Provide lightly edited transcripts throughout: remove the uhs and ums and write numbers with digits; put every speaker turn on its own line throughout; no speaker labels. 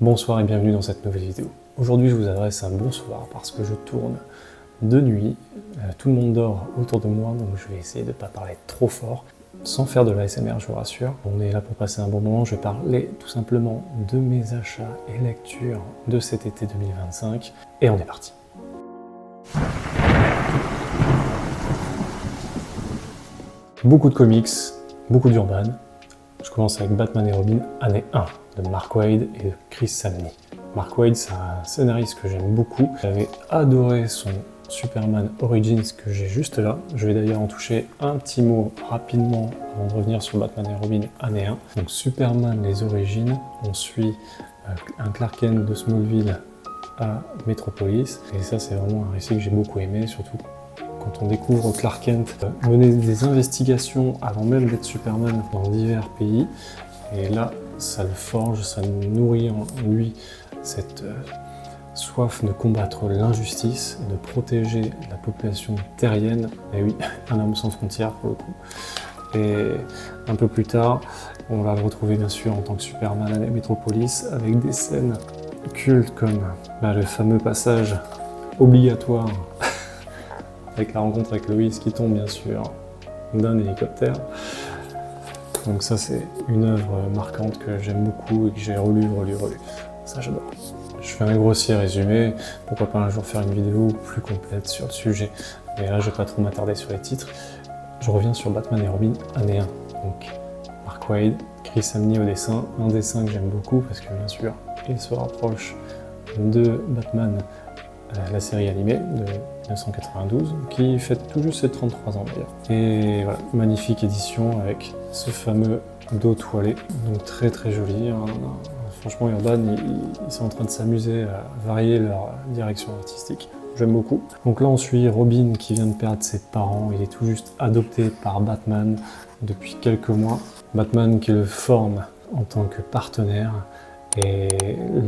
Bonsoir et bienvenue dans cette nouvelle vidéo. Aujourd'hui je vous adresse un bonsoir parce que je tourne de nuit, tout le monde dort autour de moi donc je vais essayer de ne pas parler trop fort, sans faire de l'ASMR je vous rassure. On est là pour passer un bon moment, je vais parler tout simplement de mes achats et lectures de cet été 2025 et on est parti. Beaucoup de comics, beaucoup d'urban. Je commence avec Batman et Robin, année 1, de Mark Waid et de Chris Samnee. Mark Waid, c'est un scénariste que j'aime beaucoup. J'avais adoré son Superman Origins que j'ai juste là. Je vais d'ailleurs en toucher un petit mot rapidement avant de revenir sur Batman et Robin, année 1. Donc Superman, les origines, on suit un Clark Kent de Smallville à Metropolis. Et ça, c'est vraiment un récit que j'ai beaucoup aimé, surtout quand on découvre Clark Kent mener des investigations avant même d'être Superman dans divers pays. Et là, ça le forge, ça nourrit en lui cette soif de combattre l'injustice et de protéger la population terrienne. Et oui, un homme sans frontières pour le coup. Et un peu plus tard, on va le retrouver bien sûr en tant que Superman à la Metropolis avec des scènes cultes comme le fameux passage obligatoire avec la rencontre avec Lois qui tombe bien sûr d'un hélicoptère. Donc ça c'est une œuvre marquante que j'aime beaucoup et que j'ai relu. Ça j'adore. Je fais un grossier résumé, pourquoi pas un jour faire une vidéo plus complète sur le sujet. Mais là je vais pas trop m'attarder sur les titres. Je reviens sur Batman et Robin, année 1. Donc Mark Waid, Chris Samnee au dessin, un dessin que j'aime beaucoup parce que bien sûr il se rapproche de Batman, la série animée de 1992, qui fête tout juste ses 33 ans d'ailleurs. Et voilà, magnifique édition avec ce fameux dos toilé, donc très très joli. Franchement, Urban, ils sont en train de s'amuser à varier leur direction artistique. J'aime beaucoup. Donc là, on suit Robin qui vient de perdre ses parents. Il est tout juste adopté par Batman depuis quelques mois. Batman qui le forme en tant que partenaire. Et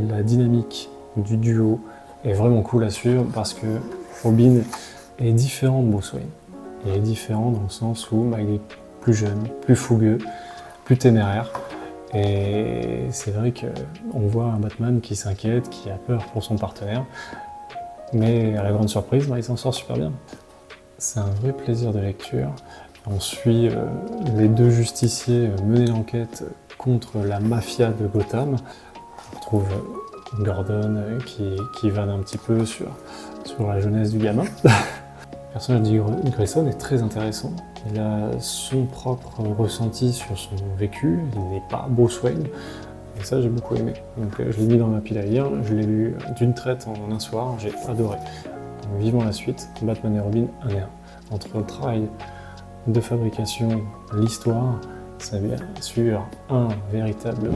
la dynamique du duo est vraiment cool à suivre parce que Robin est différent de Bruce Wayne. Il est différent dans le sens où il est plus jeune, plus fougueux, plus téméraire. Et c'est vrai qu'on voit un Batman qui s'inquiète, qui a peur pour son partenaire. Mais à la grande surprise, il s'en sort super bien. C'est un vrai plaisir de lecture. On suit les deux justiciers mener l'enquête contre la mafia de Gotham. On retrouve Gordon qui vanne un petit peu sur la jeunesse du gamin. Le personnage de Dick Grayson est très intéressant. Il a son propre ressenti sur son vécu, il n'est pas Bruce Wayne, et ça j'ai beaucoup aimé. Donc je l'ai mis dans ma pile à lire, je l'ai lu d'une traite en un soir, j'ai adoré. Donc vivement la suite, Batman et Robin 1 et 1. Entre le travail de fabrication, l'histoire, ça vient sur un véritable...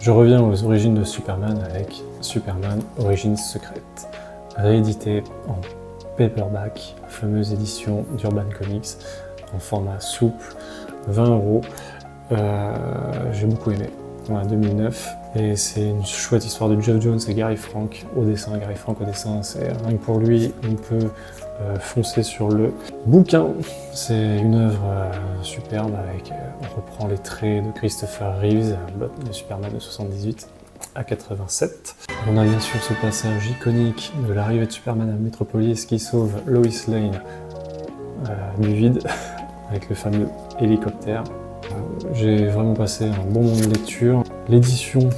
Je reviens aux origines de Superman avec Superman Origins Secrète, réédité en paperback, fameuse édition d'Urban Comics, en format souple, 20 €. J'ai beaucoup aimé, en 2009, et c'est une chouette histoire de Geoff Johns et Gary Frank au dessin. Gary Frank au dessin, c'est rien que pour lui, on peut foncer sur le bouquin. C'est une œuvre superbe, avec, on reprend les traits de Christopher Reeves, de Superman de 78 à 87. On a bien sûr ce passage iconique de l'arrivée de Superman à Metropolis qui sauve Lois Lane du vide avec le fameux hélicoptère. J'ai vraiment passé un bon moment de lecture. L'édition,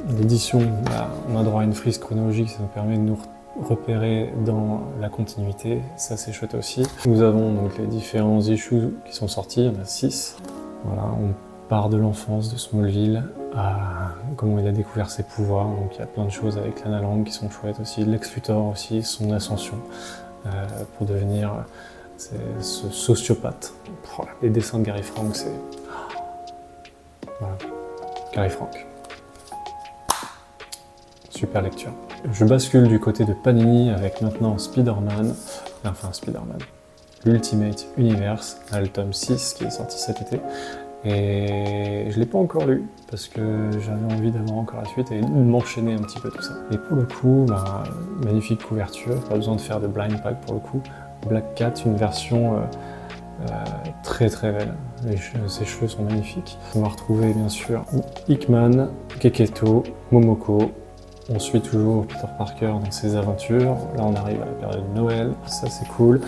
on a droit à une frise chronologique, ça nous permet de nous repérer dans la continuité, ça c'est chouette aussi. Nous avons donc les différents issues qui sont sortis, il y en a 6. Voilà, on part de l'enfance de Smallville à comment il a découvert ses pouvoirs, donc il y a plein de choses avec Lana Lang qui sont chouettes aussi, Lex Luthor aussi, son ascension pour devenir ce sociopathe. Les dessins de Gary Frank, c'est... Voilà, Gary Frank. Super lecture. Je bascule du côté de Panini avec maintenant Spider-Man, l'Ultimate Universe, le tome 6 qui est sorti cet été. Et je ne l'ai pas encore lu parce que j'avais envie d'avoir encore la suite et de m'enchaîner un petit peu tout ça. Et pour le coup, magnifique couverture, pas besoin de faire de blind pack pour le coup. Black Cat, une version très très belle. Ses cheveux sont magnifiques. On va retrouver bien sûr Hickman, Keketo, Momoko. On suit toujours Peter Parker dans ses aventures. Là on arrive à la période de Noël, ça c'est cool.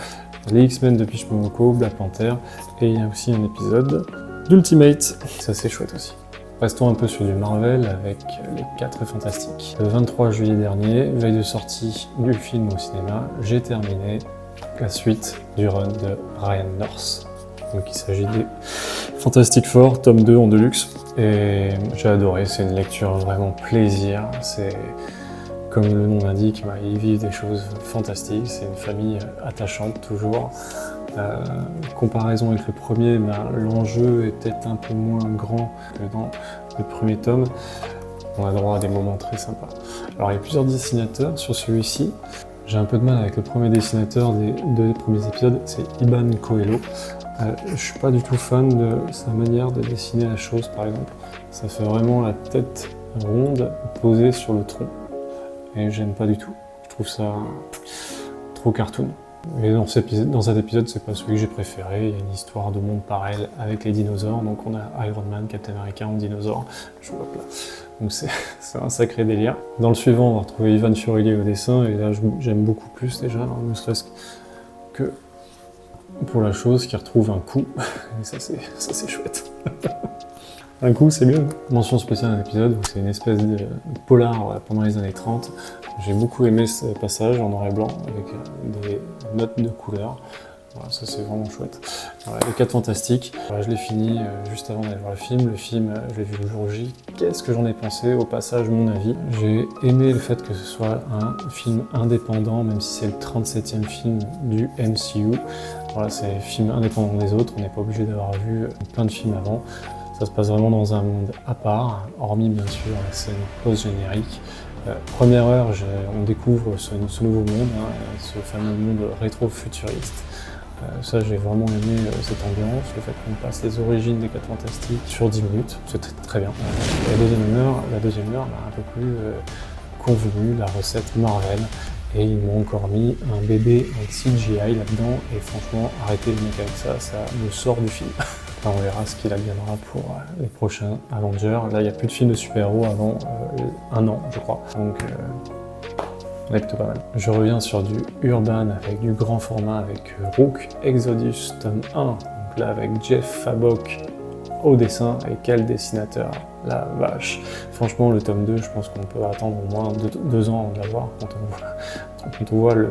Les X-Men de Peach Momoko, Black Panther, et il y a aussi un épisode d'Ultimate, ça c'est chouette aussi. Restons un peu sur du Marvel avec les 4 Fantastiques. Le 23 juillet dernier, veille de sortie du film au cinéma, j'ai terminé la suite du run de Ryan North. Donc il s'agit des Fantastic Four, tome 2 en deluxe, et j'ai adoré, c'est une lecture vraiment plaisir, c'est comme le nom l'indique, ils vivent des choses fantastiques, c'est une famille attachante toujours. Comparaison avec le premier, l'enjeu est peut-être un peu moins grand que dans le premier tome. On a droit à des moments très sympas. Alors il y a plusieurs dessinateurs sur celui-ci. J'ai un peu de mal avec le premier dessinateur des 2 premiers épisodes, c'est Iban Coelho. Je suis pas du tout fan de sa manière de dessiner la chose par exemple. Ça fait vraiment la tête ronde posée sur le tronc. Et j'aime pas du tout. Je trouve ça trop cartoon. Et dans cet épisode, c'est pas celui que j'ai préféré. Il y a une histoire de monde parallèle avec les dinosaures. Donc on a Iron Man, Captain America en dinosaure. Je vois là. Donc c'est un sacré délire. Dans le suivant, on va retrouver Ivan Furili au dessin. Et là, j'aime beaucoup plus déjà, ne serait-ce que pour la chose qui retrouve un coup. Et ça c'est chouette. Un coup, c'est mieux. Mention spéciale d'un épisode où c'est une espèce de polar pendant les années 30. J'ai beaucoup aimé ce passage en noir et blanc avec des notes de couleur. Voilà, ça c'est vraiment chouette. Voilà, les 4 Fantastiques. Voilà, je l'ai fini juste avant d'aller voir le film. Le film, je l'ai vu le jour J. Qu'est-ce que j'en ai pensé? Au passage, mon avis. J'ai aimé le fait que ce soit un film indépendant, même si c'est le 37e film du MCU. Voilà, c'est un film indépendant des autres. On n'est pas obligé d'avoir vu plein de films avant. Ça se passe vraiment dans un monde à part, hormis bien sûr la scène post-générique. Première heure, on découvre ce nouveau monde, ce fameux monde rétro-futuriste. Ça, j'ai vraiment aimé cette ambiance, le fait qu'on passe les origines des 4 Fantastiques sur 10 minutes, c'était très bien. La deuxième heure, un peu plus convenue, la recette Marvel. Et ils m'ont encore mis un bébé en CGI là-dedans, et franchement, arrêtez les mecs avec ça, ça me sort du film. Enfin, on verra ce qu'il adviendra pour les prochains Avengers. Là, il n'y a plus de films de super-héros avant 1 an, je crois. Donc, on est plutôt pas mal. Je reviens sur du urban avec du grand format avec Rook Exodus tome 1. Donc là, avec Jeff Fabok au dessin, et quel dessinateur, la vache. Franchement, le tome 2, je pense qu'on peut attendre au moins 2 ans de l'avoir quand on voit le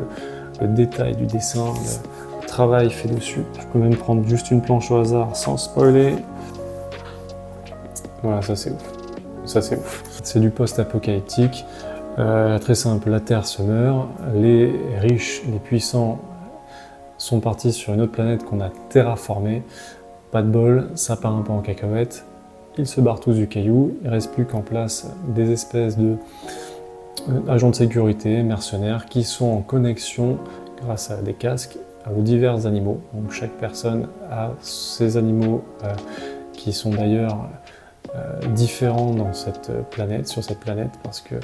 détail du dessin, le travail fait dessus. Je peux même prendre juste une planche au hasard sans spoiler. Voilà, ça c'est ouf. Ça c'est ouf. C'est du post-apocalyptique. Très simple, la Terre se meurt, les riches, les puissants sont partis sur une autre planète qu'on a terraformée. Pas de bol, ça part un peu en cacahuète. Ils se barrent tous du caillou, il ne reste plus qu'en place des espèces de agents de sécurité, mercenaires, qui sont en connexion grâce à des casques aux divers animaux. Donc chaque personne a ses animaux qui sont d'ailleurs différents dans cette planète, sur cette planète, parce que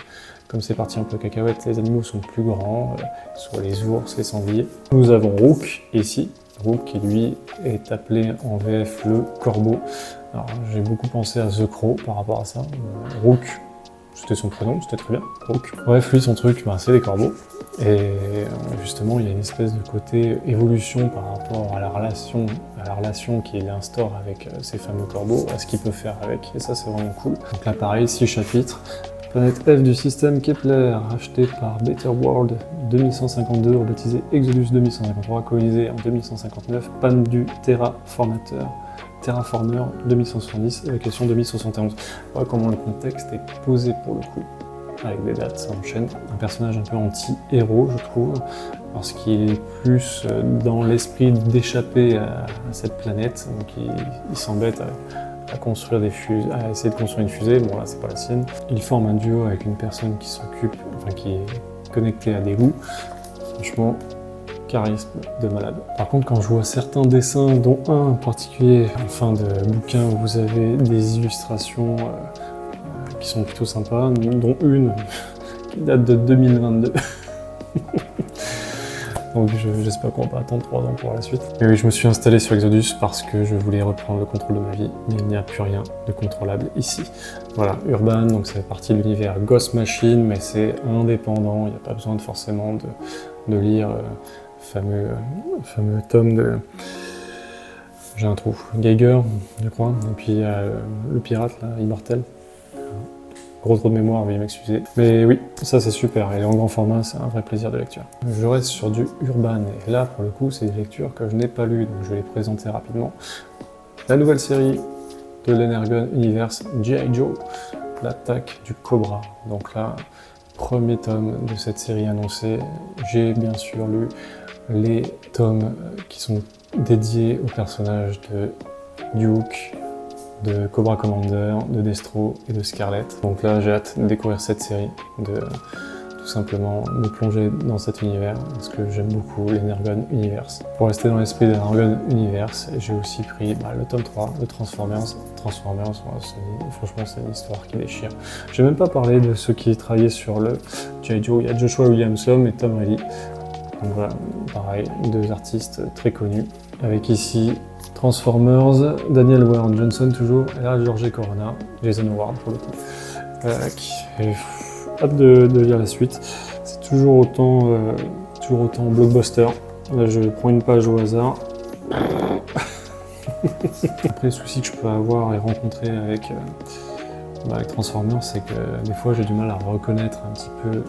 comme c'est parti un peu cacahuète, les animaux sont plus grands, soit les ours, les sangliers. Nous avons Rook ici, Rook qui lui est appelé en VF le corbeau. Alors j'ai beaucoup pensé à The Crow par rapport à ça. Rook, c'était son prénom, c'était très bien, Rook. Bref, lui son truc, c'est les corbeaux. Et justement, il y a une espèce de côté évolution par rapport à la relation qu'il instaure avec ces fameux corbeaux, à ce qu'il peut faire avec, et ça c'est vraiment cool. Donc là pareil, 6 chapitres. Planète F du système Kepler, rachetée par Better World 2152, rebaptisé Exodus 2153, colonisé en 2159, panne du Terraformer 2170, évacuation 2071. Voilà comment le contexte est posé pour le coup. Avec des dates, ça enchaîne. Un personnage un peu anti-héros, je trouve, parce qu'il est plus dans l'esprit d'échapper à cette planète, donc il s'embête à construire des fusées, à essayer de construire une fusée. Bon là, c'est pas la sienne. Il forme un duo avec une personne qui qui est connectée à des loups. Franchement, charisme de malade. Par contre, quand je vois certains dessins, dont un en particulier en fin de bouquin où vous avez des illustrations qui sont plutôt sympas, dont une qui date de 2022. Donc j'espère qu'on va pas attendre 3 ans pour la suite. Mais oui, je me suis installé sur Exodus parce que je voulais reprendre le contrôle de ma vie, mais il n'y a plus rien de contrôlable ici. Voilà, Urban, donc ça fait partie de l'univers Ghost Machine, mais c'est indépendant, il n'y a pas besoin forcément de lire fameux tome de... J'ai un trou. Geiger, je crois, et puis le pirate, là, Immortel. Gros trou de mémoire, veuillez m'excuser. Mais oui, ça c'est super, et en grand format, c'est un vrai plaisir de lecture. Je reste sur du Urban, et là, pour le coup, c'est des lectures que je n'ai pas lues, donc je vais les présenter rapidement. La nouvelle série de l'Energon Universe, G.I. Joe, l'attaque du Cobra. Donc là, premier tome de cette série annoncée. J'ai bien sûr lu les tomes qui sont dédiés aux personnages de Duke, de Cobra Commander, de Destro et de Scarlet. Donc là, j'ai hâte de découvrir cette série, de tout simplement me plonger dans cet univers, parce que j'aime beaucoup l'Energon Universe. Pour rester dans l'esprit de l'Energon Universe, j'ai aussi pris le tome 3 de Transformers. Transformers, franchement, c'est une histoire qui déchire. J'ai même pas parlé de ceux qui travaillaient sur le G.I. Joe. Il y a Joshua Williamson et Tom Reilly. Donc voilà, pareil, deux artistes très connus. Avec ici Transformers, Daniel Warren Johnson toujours, et là George Corona, Jason Howard pour le coup. Et hâte de lire la suite. C'est toujours autant blockbuster. Là je prends une page au hasard. Après le souci que je peux avoir et rencontrer avec Transformers, c'est que des fois j'ai du mal à reconnaître un petit peu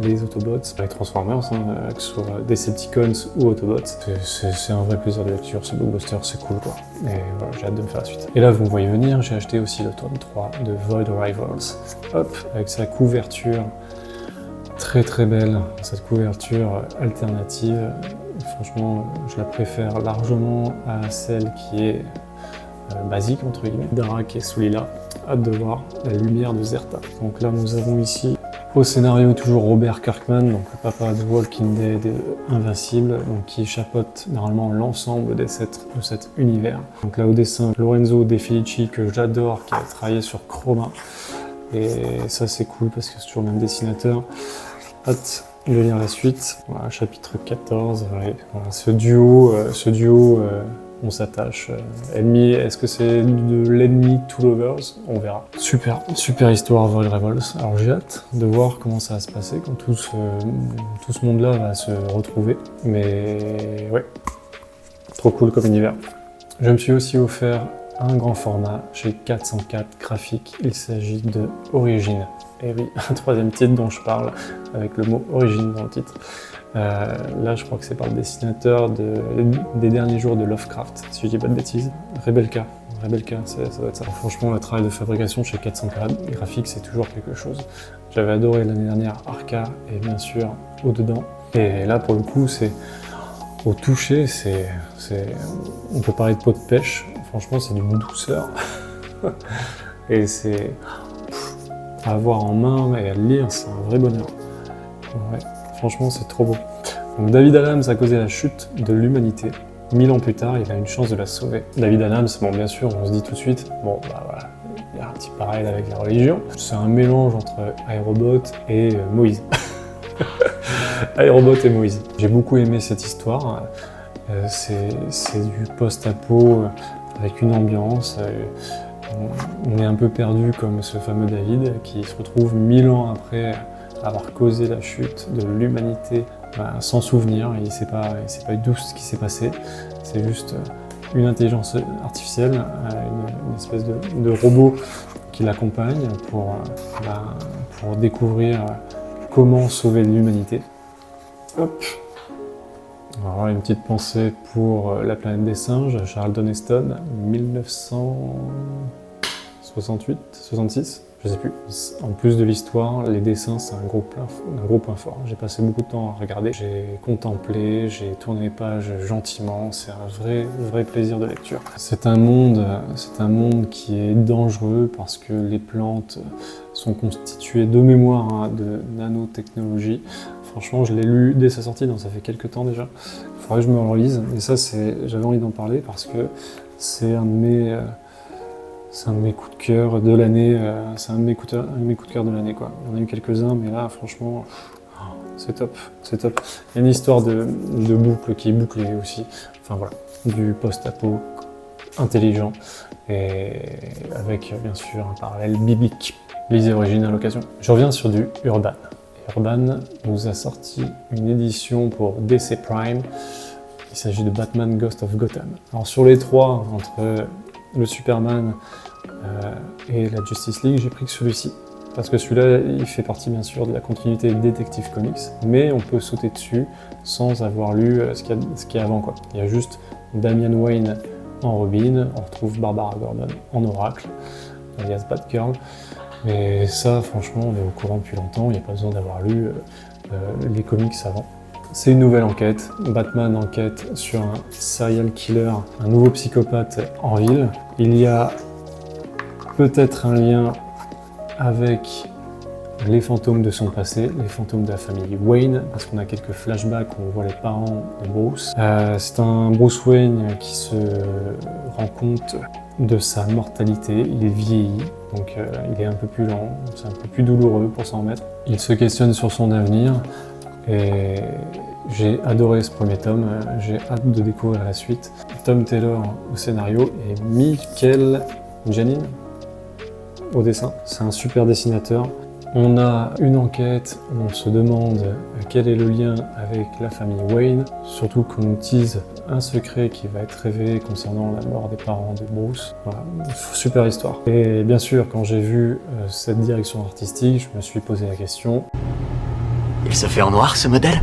les Autobots. Avec Transformers, que ce soit Decepticons ou Autobots, c'est un vrai plaisir de lecture, ce blockbuster, c'est cool quoi. Et voilà, j'ai hâte de me faire la suite. Et là, vous me voyez venir, j'ai acheté aussi le tome 3 de Void Rivals. Hop, avec sa couverture très très belle, cette couverture alternative. Franchement, je la préfère largement à celle qui est basique entre guillemets. Darak et Sulila. Hâte de voir la lumière de Zerta. Donc là, nous avons ici au scénario toujours Robert Kirkman, donc le papa de Walking Dead Invincible, donc qui chapeaute normalement l'ensemble de cet univers. Donc là au dessin, Lorenzo De Felici, que j'adore, qui a travaillé sur Chroma. Et ça c'est cool parce que c'est toujours le même dessinateur. Hâte de lire la suite. Voilà, chapitre 14. Ouais, voilà, ce duo on s'attache. Ennemi, est-ce que c'est de l'ennemi to lovers? On verra. Super histoire Void Rivals. Alors j'ai hâte de voir comment ça va se passer quand tout ce monde-là va se retrouver. Mais ouais, trop cool comme univers. Je me suis aussi offert un grand format chez 404 Graphiques. Il s'agit de Origine. Et oui, un troisième titre dont je parle avec le mot Origine dans le titre. Là, je crois que c'est par le dessinateur des derniers jours de Lovecraft, si je dis pas de bêtises. Rebelka, ça doit être ça. Franchement, le travail de fabrication chez 404 Graphiques, c'est toujours quelque chose. J'avais adoré l'année dernière Arca et bien sûr Au-dedans. Et là, pour le coup, c'est au toucher, on peut parler de peau de pêche. Franchement, c'est d'une douceur. Et c'est à avoir en main et à le lire, c'est un vrai bonheur. Ouais. Franchement, c'est trop beau. Donc David Adams a causé la chute de l'humanité. 1000 ans plus tard, il a une chance de la sauver. David Adams, bon bien sûr, on se dit tout de suite, bon bah voilà, il y a un petit parallèle avec la religion. C'est un mélange entre Aérobot et Moïse. Aérobot et Moïse. J'ai beaucoup aimé cette histoire. C'est du post-apo avec une ambiance. On est un peu perdu comme ce fameux David qui se retrouve 1000 ans après avoir causé la chute de l'humanité sans souvenir. Il ne sait pas du tout ce qui s'est passé. C'est juste une intelligence artificielle, une espèce de robot qui l'accompagne pour découvrir comment sauver l'humanité. Hop. Alors, une petite pensée pour La planète des singes, Charlton Heston, 1968, 66. Je sais plus. En plus de l'histoire, les dessins, c'est un gros point fort. J'ai passé beaucoup de temps à regarder. J'ai contemplé, j'ai tourné les pages gentiment. C'est un vrai plaisir de lecture. C'est un monde qui est dangereux parce que les plantes sont constituées de mémoire de nanotechnologie. Franchement, je l'ai lu dès sa sortie, donc ça fait quelques temps déjà. Il faudrait que je me relise. Et ça, j'avais envie d'en parler parce que c'est un de mes coups de cœur de l'année. C'est un de mes coups de cœur de l'année, quoi. Il y en a eu quelques-uns, mais là, franchement, C'est top, c'est top. Il y a une histoire de boucle qui est bouclée aussi. Enfin voilà, du post-apo intelligent et avec bien sûr un parallèle biblique. Lisez Origine à l'occasion. Je reviens sur du Urban. Urban nous a sorti une édition pour DC Prime. Il s'agit de Batman Ghost of Gotham. Alors sur les trois, entre le Superman et la Justice League, j'ai pris que celui-ci. Parce que celui-là, il fait partie bien sûr de la continuité Detective Comics, mais on peut sauter dessus sans avoir lu ce qu'il y a avant, quoi. Il y a juste Damian Wayne en Robin, on retrouve Barbara Gordon en Oracle, alias Batgirl. Mais ça, franchement, on est au courant depuis longtemps, il n'y a pas besoin d'avoir lu les comics avant. C'est une nouvelle enquête. Batman enquête sur un serial killer, un nouveau psychopathe en ville. Il y a peut-être un lien avec les fantômes de son passé, les fantômes de la famille Wayne, parce qu'on a quelques flashbacks où on voit les parents de Bruce. C'est un Bruce Wayne qui se rend compte de sa mortalité, il est vieilli, donc il est un peu plus lent, c'est un peu plus douloureux pour s'en remettre. Il se questionne sur son avenir, et j'ai adoré ce premier tome, j'ai hâte de découvrir la suite. Tom Taylor au scénario et Michael Janin au dessin. C'est un super dessinateur. On a une enquête où on se demande quel est le lien avec la famille Wayne, surtout qu'on nous tease un secret qui va être révélé concernant la mort des parents de Bruce. Voilà, super histoire. Et bien sûr, quand j'ai vu cette direction artistique, je me suis posé la question.
Il se fait en noir, ce modèle?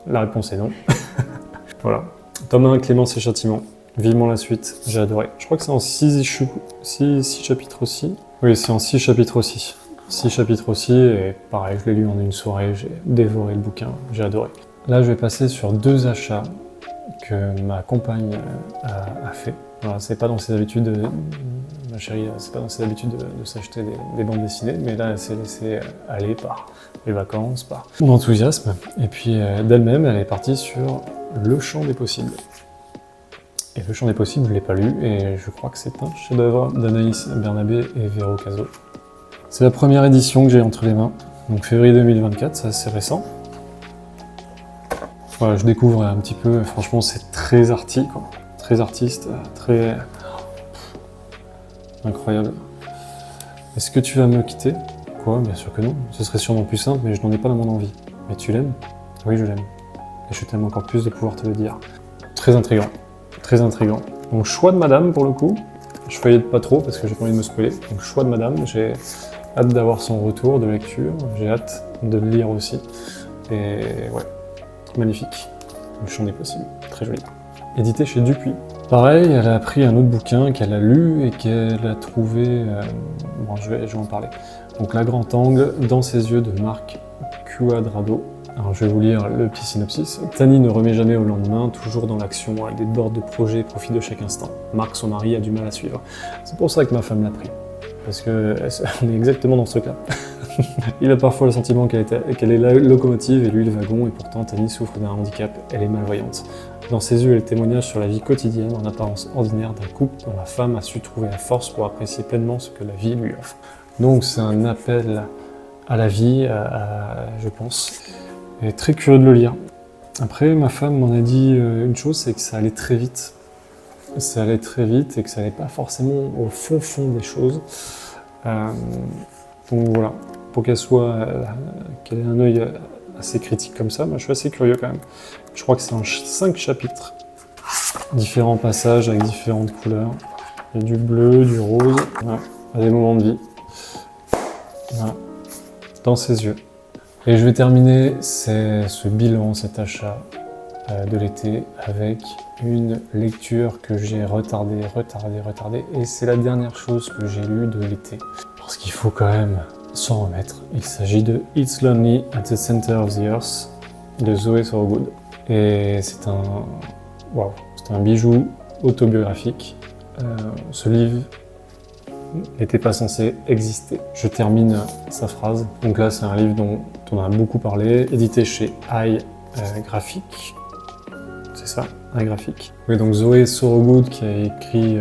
La réponse est non. Voilà. Tome 1, Clémence et Châtiment. Vivement la suite, j'ai adoré. Je crois que c'est en 6 chapitres aussi. Oui, c'est en 6 chapitres aussi. 6 chapitres aussi, et pareil, je l'ai lu en une soirée, j'ai dévoré le bouquin, j'ai adoré. Là, je vais passer sur 2 achats que ma compagne a fait. Voilà, c'est pas dans ses habitudes, ma chérie, c'est pas dans ses habitudes de s'acheter des bandes dessinées, mais là, elle s'est laissée aller par les vacances, par mon enthousiasme, et puis d'elle-même, elle est partie sur Le Champ des Possibles. Et Le Champ des Possibles, je l'ai pas lu, et je crois que c'est un chef-d'œuvre d'Anaïs Bernabé et Véro Cazot. C'est la première édition que j'ai entre les mains, donc février 2024, c'est assez récent. Voilà, je découvre un petit peu, franchement c'est très arty, quoi. Très artiste, très incroyable. Est-ce que tu vas me quitter? Quoi? Bien sûr que non, ce serait sûrement plus simple, mais je n'en ai pas la moindre envie. Mais tu l'aimes? Oui, je l'aime. Et je t'aime encore plus de pouvoir te le dire. Très intriguant, très intriguant. Donc choix de madame pour le coup, je feuillette pas trop parce que j'ai pas envie de me spoiler. Donc choix de madame, j'ai hâte d'avoir son retour de lecture, j'ai hâte de le lire aussi. Et ouais, magnifique. Le Champ des Possibles, très joli. Édité chez Dupuis. Pareil, elle a pris un autre bouquin qu'elle a lu et qu'elle a trouvé... Bon, je vais en parler. Donc La Grand Angle, Dans ses yeux de Marc Cuadrado. Alors je vais vous lire le petit synopsis. Tani ne remet jamais au lendemain, toujours dans l'action, elle déborde de projets et profite de chaque instant. Marc, son mari, a du mal à suivre. C'est pour ça que ma femme l'a pris. Parce qu'on est exactement dans ce truc-là. Il a parfois le sentiment qu'elle est la locomotive et lui le wagon, et pourtant Tani souffre d'un handicap, elle est malvoyante. Dans ses yeux, elle témoignage sur la vie quotidienne, en apparence ordinaire, d'un couple dont la femme a su trouver la force pour apprécier pleinement ce que la vie lui offre. Donc c'est un appel à la vie, je pense. Et très curieux de le lire. Après, ma femme m'en a dit une chose, c'est que ça allait très vite. Ça allait très vite et que ça allait pas forcément au fond des choses. Donc voilà, pour qu'elle ait un œil assez critique comme ça, moi je suis assez curieux quand même. Je crois que c'est en 5 chapitres, différents passages avec différentes couleurs. Il y a du bleu, du rose, voilà, à des moments de vie. Voilà, dans ses yeux. Et je vais terminer ce bilan, cet achat de l'été avec une lecture que j'ai retardée, et c'est la dernière chose que j'ai lue de l'été. Parce qu'il faut quand même s'en remettre. Il s'agit de It's Lonely at the Center of the Earth de Zoé Sorogood. Et c'est un bijou autobiographique. Ce livre n'était pas censé exister. Je termine sa phrase. Donc là, c'est un livre dont on a beaucoup parlé, édité chez iGraphic. C'est ça, iGraphic. Oui, donc Zoé Sorogood qui a écrit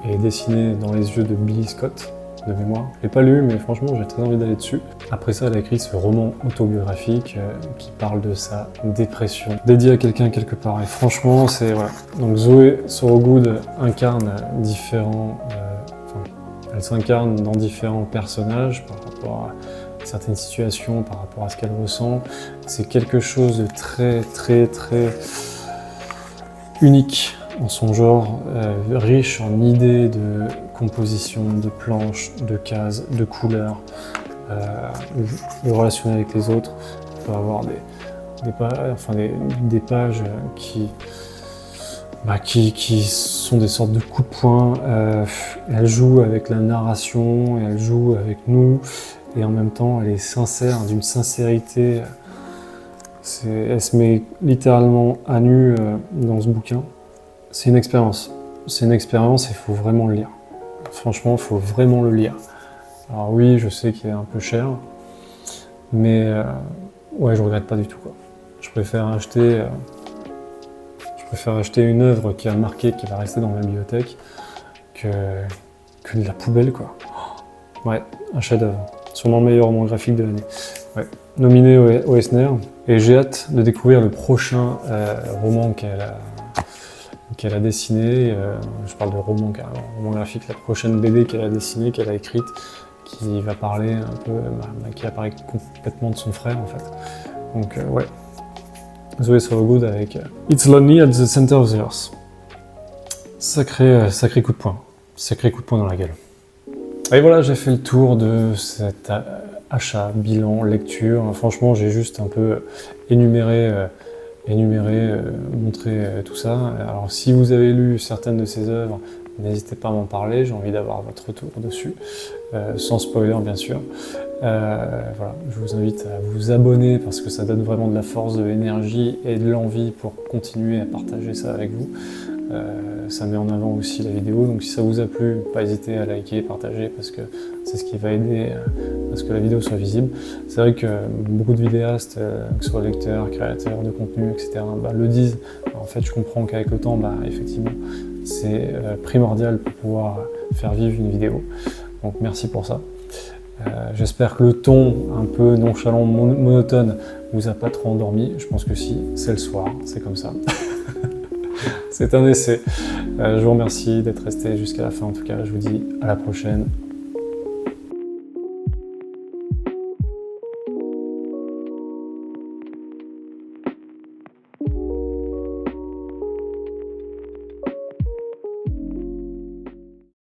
et dessiné Dans les yeux de Billy Scott. de mémoire. Je l'ai pas lu, mais franchement, j'ai très envie d'aller dessus. Après ça, elle a écrit ce roman autobiographique qui parle de sa dépression, dédié à quelqu'un quelque part. Et franchement, c'est voilà. Donc Zoé Sorogood incarne elle s'incarne dans différents personnages par rapport à certaines situations, par rapport à ce qu'elle ressent. C'est quelque chose de très, très, très unique en son genre, riche en idées de composition, de planches, de cases, de couleurs, de relations avec les autres. On peut avoir des pages qui sont des sortes de coups de poing. Elle joue avec la narration, elle joue avec nous, et en même temps elle est sincère, d'une sincérité. Elle se met littéralement à nu dans ce bouquin. C'est une expérience. C'est une expérience et il faut vraiment le lire. Franchement, il faut vraiment le lire. Alors oui, je sais qu'il est un peu cher, mais ouais, je regrette pas du tout, quoi. Je préfère acheter une œuvre qui a marqué, qui va rester dans ma bibliothèque, que de la poubelle, quoi. Ouais, un chef-d'œuvre. Sûrement le meilleur roman graphique de l'année. Ouais. Nominé au Eisner. Et j'ai hâte de découvrir le prochain roman qu'elle a dessiné. Je parle de roman carrément, roman graphique, la prochaine BD qu'elle a dessinée, qu'elle a écrite, qui va parler un peu, qui apparaît complètement de son frère en fait. Donc ouais, Zoé Sorogood avec It's Lonely at the Center of the Earth. Sacré coup de poing. Sacré coup de poing dans la gueule. Et voilà, j'ai fait le tour de cet achat, bilan, lecture. Franchement, j'ai juste un peu énuméré, montré tout ça. Alors, si vous avez lu certaines de ces œuvres, n'hésitez pas à m'en parler. J'ai envie d'avoir votre retour dessus, sans spoiler, bien sûr. Voilà, je vous invite à vous abonner parce que ça donne vraiment de la force, de l'énergie et de l'envie pour continuer à partager ça avec vous. Ça met en avant aussi la vidéo, donc si ça vous a plu, pas hésiter à liker, partager, parce que c'est ce qui va aider à ce que la vidéo soit visible. C'est vrai que beaucoup de vidéastes, que ce soit lecteurs, créateurs de contenu, etc., le disent. En fait, je comprends qu'avec le temps, effectivement, c'est primordial pour pouvoir faire vivre une vidéo. Donc merci pour ça. J'espère que le ton un peu nonchalant, monotone, vous a pas trop endormi. Je pense que si, c'est le soir, c'est comme ça. C'est un essai. Je vous remercie d'être resté jusqu'à la fin. En tout cas, je vous dis à la prochaine.